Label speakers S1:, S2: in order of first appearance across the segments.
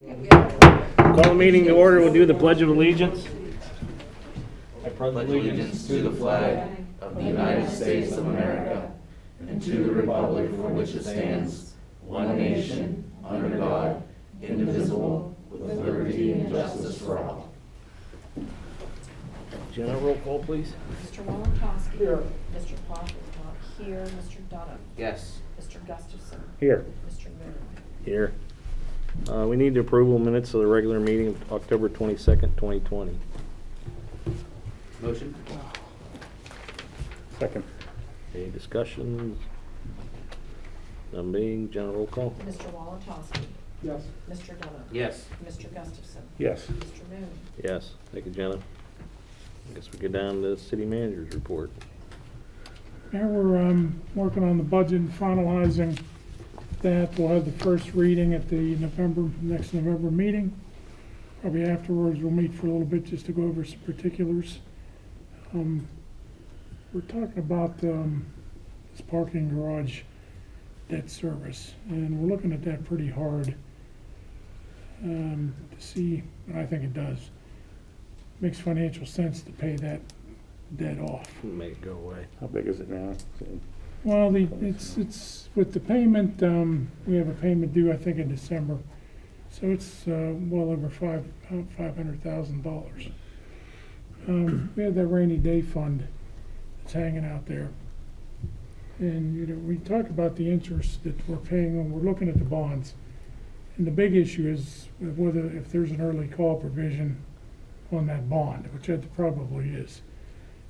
S1: Call the meeting to order. We'll do the Pledge of Allegiance. I pledge
S2: Allegiance to the flag of the United States of America and to the republic for which it stands, one nation, under God, indivisible, with liberty and justice for all.
S1: Jenna, roll call, please.
S3: Mr. Walentowski. Here. Mr. Pop is not here. Mr. Dunham.
S2: Yes.
S3: Mr. Gustafson.
S1: Here.
S3: Mr. Moon.
S1: Here. We need the approval minutes of the regular meeting of October 22nd, 2020.
S2: Motion?
S1: Second. Any discussions? None being, Jenna, roll call.
S3: Mr. Walentowski.
S4: Yes.
S3: Mr. Dunham.
S2: Yes.
S3: Mr. Gustafson.
S4: Yes.
S3: Mr. Moon.
S1: Yes. Thank you, Jenna. I guess we go down to the city manager's report.
S4: Now we're working on the budget and finalizing that. We'll have the first reading at the next November meeting. Probably afterwards we'll meet for a little bit just to go over some particulars. We're talking about this parking garage debt service, and we're looking at that pretty hard to see, and I think it does. Makes financial sense to pay that debt off.
S1: Make it go away.
S5: How big is it now?
S4: Well, it's with the payment, we have a payment due, I think, in December. So it's well over $500,000. We have that rainy day fund that's hanging out there. And, we talk about the interest that we're paying when we're looking at the bonds. And the big issue is whether if there's an early call provision on that bond, which it probably is.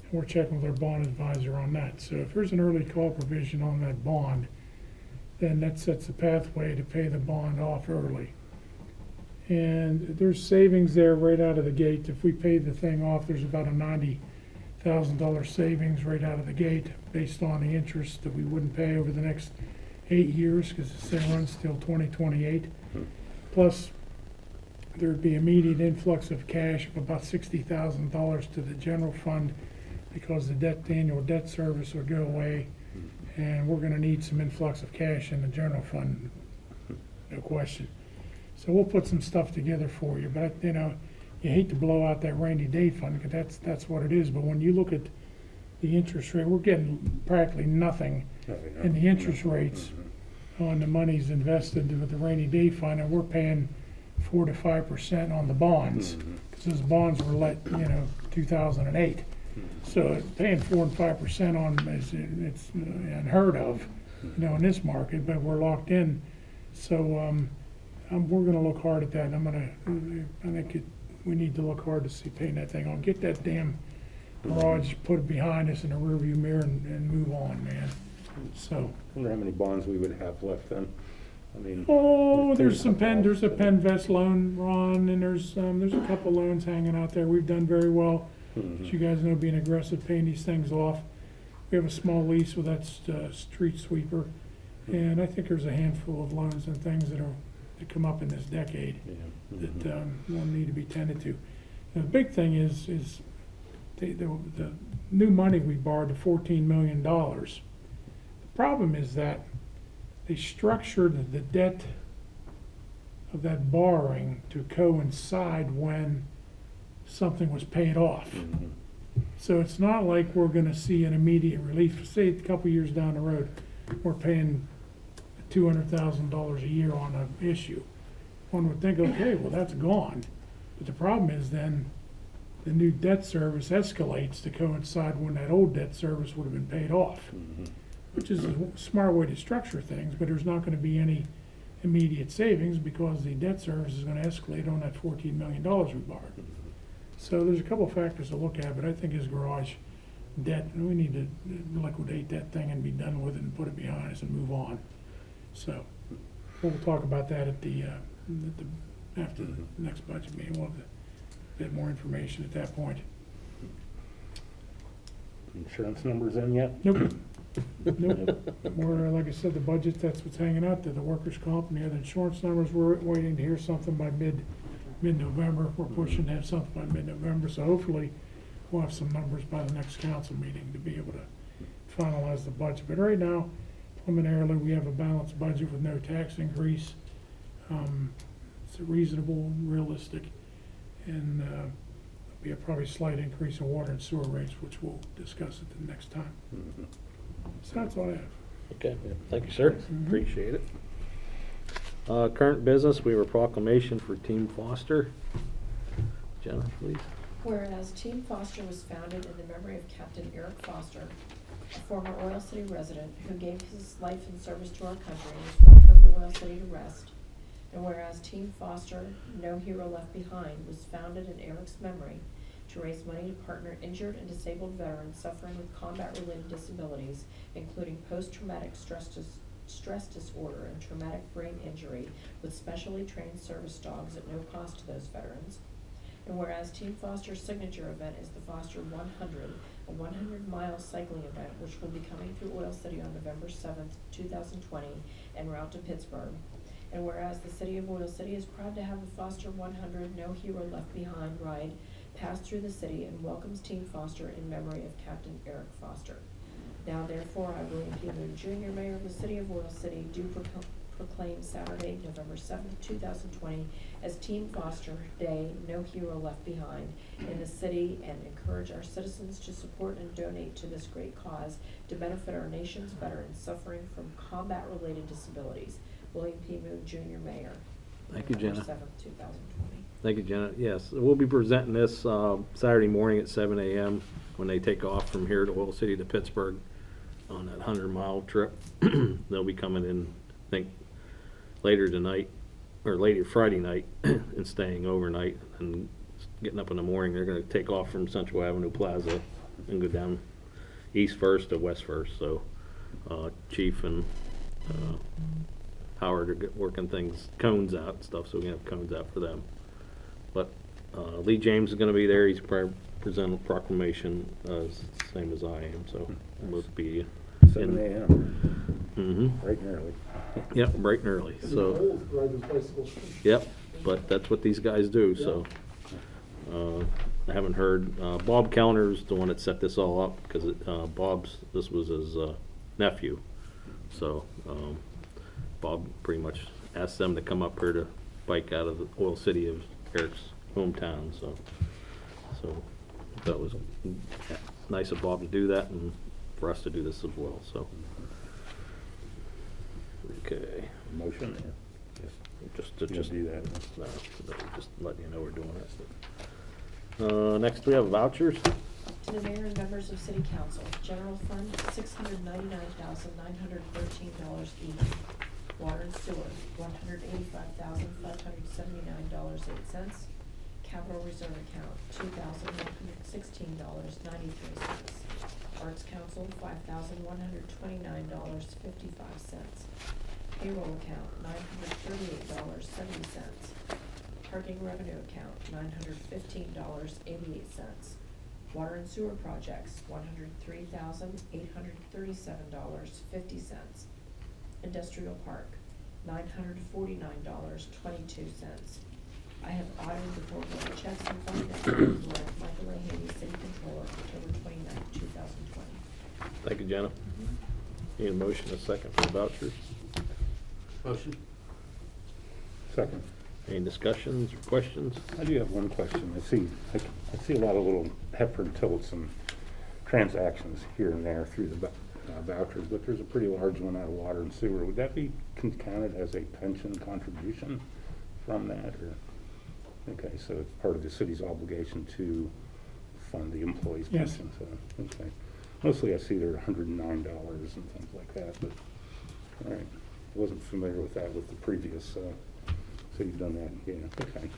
S4: And we're checking with our bond advisor on that. So if there's an early call provision on that bond, then that sets the pathway to pay the bond off early. And there's savings there right out of the gate. If we pay the thing off, there's about a $90,000 savings right out of the gate based on the interest that we wouldn't pay over the next 8 years, because the thing runs till 2028. Plus, there'd be immediate influx of cash of about $60,000 to the general fund, because the annual debt service would go away, and we're gonna need some influx of cash in the general fund, no question. So we'll put some stuff together for you, but you hate to blow out that rainy day fund, because that's what it is. But when you look at the interest rate, we're getting practically nothing in the interest rates on the monies invested with the rainy day fund, and we're paying 4 to 5% on the bonds, because those bonds were let, 2008. So paying 4 and 5% on it's unheard of, in this market. But we're locked in, so we're going to look hard at that. I think we need to look hard to see paying that thing on. Get that damn garage, put it behind us in a rearview mirror, and move on, man. So.
S5: I wonder how many bonds we would have left then. I mean.
S4: Oh, there's a Penvest loan, Ron, and there's a couple loans hanging out there. We've done very well, as you guys know, being aggressive, paying these things off. We have a small lease with that street sweeper, and I think there's a handful of loans and things that come up in this decade that will need to be tended to. And the big thing is the new money we borrowed, the $14 million. The problem is that they structured the debt of that borrowing to coincide when something was paid off. So it's not like we're going to see an immediate relief. Say a couple years down the road, we're paying $200,000 a year on an issue. One would think, okay, well, that's gone. But the problem is then the new debt service escalates to coincide when that old debt service would have been paid off, which is a smart way to structure things. But there's not going to be any immediate savings, because the debt service is going to escalate on that $14 million we borrowed. So there's a couple of factors to look at, but I think his garage debt, we need to liquidate that thing and be done with it and put it behind us and move on. So we'll talk about that after the next budget meeting. We'll have a bit more information at that point.
S5: Insurance numbers in yet?
S4: Nope. Nope. More, like I said, the budget, that's what's hanging out there, the workers' comp and the other insurance numbers. We're waiting to hear something by mid-November. We're pushing to have something by mid-November, so hopefully we'll have some numbers by the next council meeting to be able to finalize the budget. But right now, preliminarily, we have a balanced budget with no tax increase. it's reasonable and realistic. And there'll be a probably slight increase in water and sewer rates, which we'll discuss at the next time.
S5: Mhm.
S4: So that's all I have.
S1: Okay, thank you, sir. Appreciate it. Current business, we have a proclamation for Team Foster. Jenna, please.
S3: Whereas Team Foster was founded in the memory of Captain Eric Foster, a former Oil City resident who gave his life in service to our country and was welcomed to Oil City to rest. And whereas Team Foster, No Hero Left Behind, was founded in Eric's memory to raise money to partner injured and disabled veterans suffering with combat-related disabilities, including post-traumatic stress disorder and traumatic brain injury, with specially trained service dogs at no cost to those veterans. And whereas Team Foster's signature event is the Foster 100, a 100-mile cycling event which will be coming through Oil City on November 7th, 2020, en route to Pittsburgh. And whereas the City of Oil City is proud to have the Foster 100 No Hero Left Behind ride pass through the city and welcomes Team Foster in memory of Captain Eric Foster. Now therefore, I, William P. Moon, Jr., Mayor of the City of Oil City, do proclaim Saturday, November 7th, 2020 as Team Foster Day, No Hero Left Behind in the city, and encourage our citizens to support and donate to this great cause to benefit our nation's veterans suffering from combat-related disabilities. William P. Moon, Jr., Mayor.
S1: Thank you, Jenna.
S3: November 7th, 2020.
S1: Thank you, Jenna. Yes, we'll be presenting this Saturday morning at 7 a.m. when they take off from here to Oil City to Pittsburgh on that 100-mile trip. They'll be coming in, I think, later tonight, or later Friday night, and staying overnight, and getting up in the morning. They're going to take off from Central Avenue Plaza and go down east first to west first. So Chief and Howard are working cones out and stuff, so we can have cones out for them. But Lee James is going to be there. He's presenting a proclamation, same as I am, so we'll be
S5: 7 a.m.
S1: Mm-hmm.
S5: Bright and early.
S1: Yep, bright and early. So, yep, but that's what these guys do. So, I haven't heard. Bob Kellner's the one that set this all up, because this was his nephew. So, Bob pretty much asked them to come up here to bike out of the Oil City of Eric's hometown. So that was nice of Bob to do that, and for us to do this as well. So, okay.
S5: Motion? Yes.
S1: Just
S5: You do that.
S1: no, just letting you know we're doing that. Next we have vouchers.
S3: To the Mayor and members of City Council, General Fund, $699,913 each. Water and Sewer, $185,579.08. Capital Reserve Account, $2,116.93. Arts Council, $5,129.55. Payroll Account, $938.70. Parking Revenue Account, $915.88. Water and Sewer Projects, $103,837.50. Industrial Park, $949.22. I have audited the foregoing checks and fund documents with Michael A. Haney, City Controller, October 29th, 2020.
S1: Thank you, Jenna. Need a motion, a second for the vouchers.
S2: Motion.
S5: Second.
S1: Any discussions or questions?
S5: I do have one question. I see a lot of little Hepburn tilts and transactions here and there through the vouchers, but there's a pretty large one out of water and sewer. Would that be counted as a pension contribution from that, or? Okay, so it's part of the city's obligation to fund the employees'
S4: Yes.
S5: pension. So, okay. Mostly I see there are $109 and things like that, but all right. I wasn't familiar with that with the previous. So you've done that, yeah. Okay.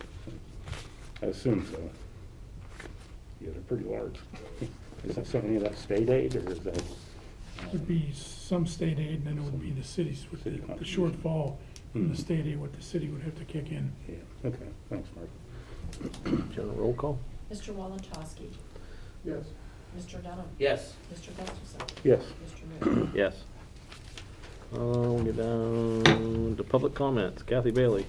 S5: I assume so. Yeah, they're pretty large. Is that any of that state aid, or is that?
S4: Would be some state aid, and then it would be the cities with the shortfall from the state aid, what the city would have to kick in.
S5: Yeah, okay, thanks, Mark.
S1: General roll call?
S3: Mr. Walentowski.
S4: Yes.
S3: Mr. Dunham.
S2: Yes.
S3: Mr. Gustafson.
S5: Yes.
S3: Mr. Moon.
S1: Yes. We'll get down to public comments. Kathy Bailey.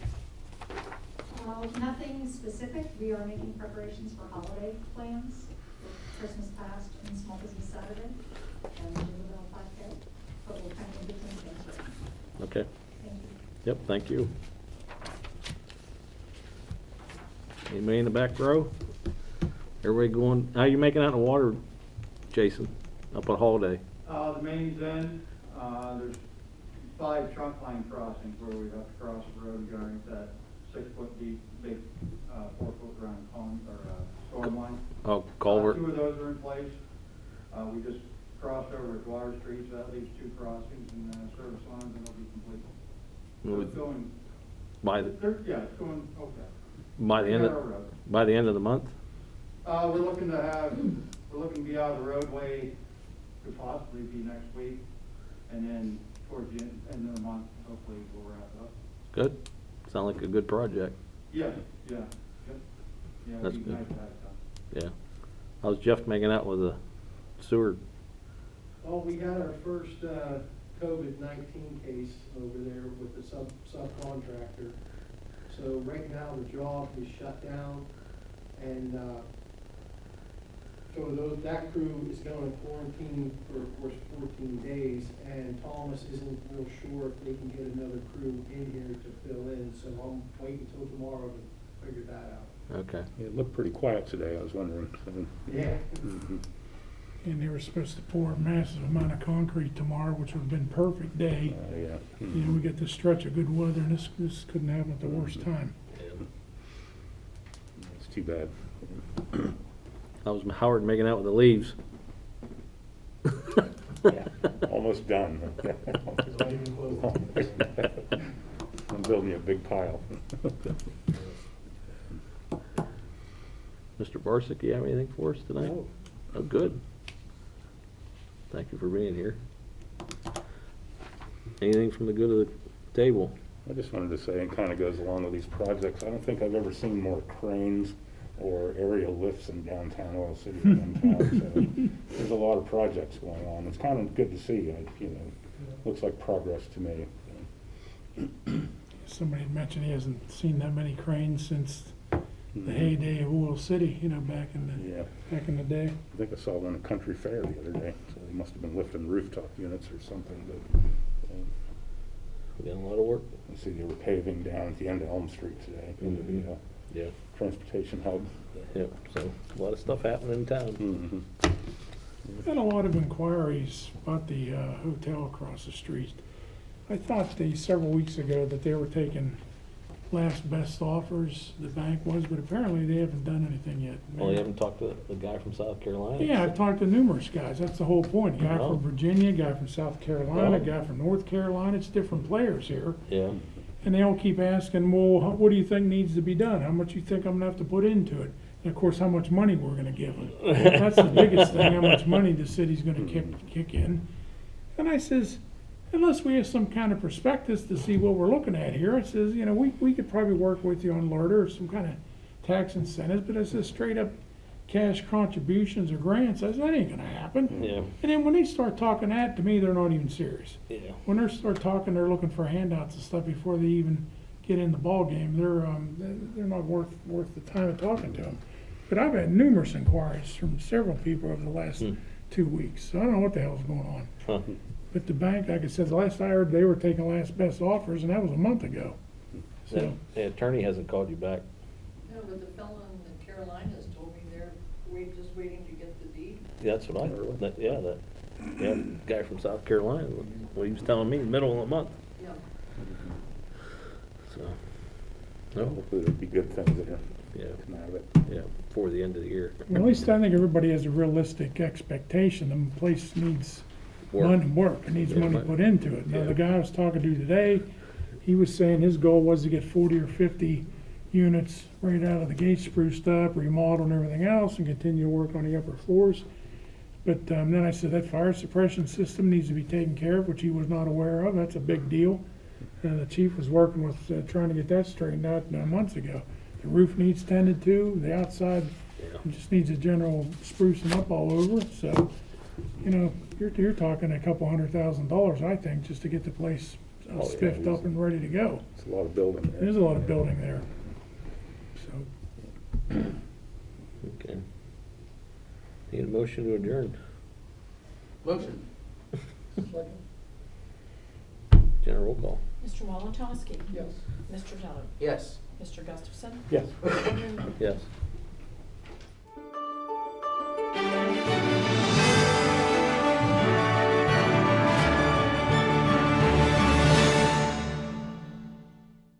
S6: Nothing specific. We are making preparations for holiday plans, with Christmas past and Small Business Saturday, and doing a little 5K, but we're kind of in between things right now.
S1: Okay.
S6: Thank you.
S1: Yep, thank you. Anybody in the back row? Everybody going, how you making out in the water, Jason, up at Holiday?
S7: The main's in, there's 5 trunk line crossings where we have to cross the road and go underneath that 6-foot deep, big, 4-foot round storm line.
S1: Oh, culvert?
S7: 2 of those are in place. We just crossed over at Water Street, so that leaves 2 crossings and, service lines, and it'll be complete. So it's going,
S1: By the,
S7: it's going okay.
S1: by the end
S7: Narrow
S1: of,
S7: road.
S1: by the end of the month?
S7: We're looking to be out of the roadway, could possibly be next week, and then towards the end of the month, hopefully we'll wrap it up.
S1: Good? Sound like a good project.
S7: Yeah, yeah, yeah,
S1: That's
S7: it'd be
S1: good.
S7: nice to have it done.
S1: Yeah. How's Jeff making out with the sewer?
S8: Well, we got our first COVID-19 case over there with the subcontractor. So right now the job is shut down, and so that crew is going to quarantine for, of course, 14 days, and Thomas isn't real sure if they can get another crew in here to fill in, so I'm waiting until tomorrow to figure that out.
S1: Okay.
S5: It looked pretty quiet today, I was wondering.
S8: Yeah.
S5: Mhm.
S4: And they were supposed to pour a massive amount of concrete tomorrow, which would have been perfect day.
S5: Yeah.
S4: You know, we get this stretch of good weather, and this couldn't happen at the worst time.
S5: It's too bad.
S1: How's Howard making out with the leaves?
S5: Almost done. I'm building a big pile.
S1: Mr. Barsick, you have anything for us tonight?
S5: No.
S1: Oh, good. Thank you for being here. Anything from the good of the table?
S5: I just wanted to say, and kind of goes along with these projects, I don't think I've ever seen more cranes or aerial lifts in downtown Oil City than in town. So there's a lot of projects going on. It's kind of good to see. Looks like progress to me.
S4: Somebody had mentioned he hasn't seen that many cranes since the heyday of Oil City, you know, back in the day.
S5: I think I saw one at Country Fair the other day, so they must have been lifting rooftop units or something, but
S1: We got a lot of work.
S5: I see they were paving down at the end of Elm Street today, into the
S1: Yeah.
S5: transportation hub.
S1: Yep, so a lot of stuff happening in town.
S5: Mhm.
S4: We've had a lot of inquiries about the hotel across the street. I thought several weeks ago that they were taking last best offers, the bank was, but apparently they haven't done anything yet.
S1: Well, you haven't talked to the guy from South Carolina?
S4: Yeah, I've talked to numerous guys, that's the whole point. A guy
S1: Oh.
S4: from Virginia, a guy from South Carolina, a
S1: Oh.
S4: guy from North Carolina, it's different players here.
S1: Yeah.
S4: And they all keep asking, well, what do you think needs to be done? How much you think I'm gonna have to put into it? And of course, how much money we're gonna give them. That's the biggest thing, how much money the city's gonna kick in. And I says, unless we have some kind of prospectus to see what we're looking at here, I says, you know, we could probably work with you on LERTA or some kind of tax incentives, but I says straight up cash contributions or grants, I said, that ain't gonna happen.
S1: Yeah.
S4: And then when they start talking that, to me, they're not even serious.
S1: Yeah.
S4: When they start talking, they're looking for handouts and stuff before they even get in the ballgame. They're not worth the time of talking to them. But I've had numerous inquiries from several people over the last 2 weeks. So I don't know what the hell's going on.
S1: Huh.
S4: But the bank, like I said, the last I heard, they were taking last best offers, and that was a month ago. So,
S1: The attorney hasn't called you back.
S9: No, but the fellow in the Carolinas told me they're just waiting to get the deed.
S1: That's what I heard. The guy from South Carolina, what he was telling me, middle of the month,
S9: Yeah.
S1: so.
S5: So hopefully there'll be good things there.
S1: Yeah,
S5: Come out of it.
S1: yeah, before the end of the year.
S4: well, at least I think everybody has a realistic expectation. The place needs
S1: Work.
S4: work. It needs
S1: Yeah,
S4: money
S1: but-
S4: put into it. Now,
S1: yeah.
S4: the guy I was talking to today, he was saying his goal was to get 40 or 50 units right out of the gate spruced up, remodeled and everything else, and continue to work on the upper floors. But then I said that fire suppression system needs to be taken care of, which he was not aware of. That's a big deal. The chief was working with trying to get that straightened out months ago. The roof needs tended to, the outside just needs a general sprucing up all over. So, you know, you're talking a couple $100,000, I think, just to get the place
S5: Oh, yeah,
S4: spiffed up and ready to go.
S5: It's a lot of building there.
S4: There's a lot of building there. So,
S1: Okay. Need a motion to adjourn.
S2: Motion.
S1: Can I roll call?
S3: Mr. Wolontowski.
S8: Yes.
S3: Mr. Zeller.
S2: Yes.
S3: Mr. Gustafson.
S5: Yes.
S3: Mr. Moon.
S1: Yes.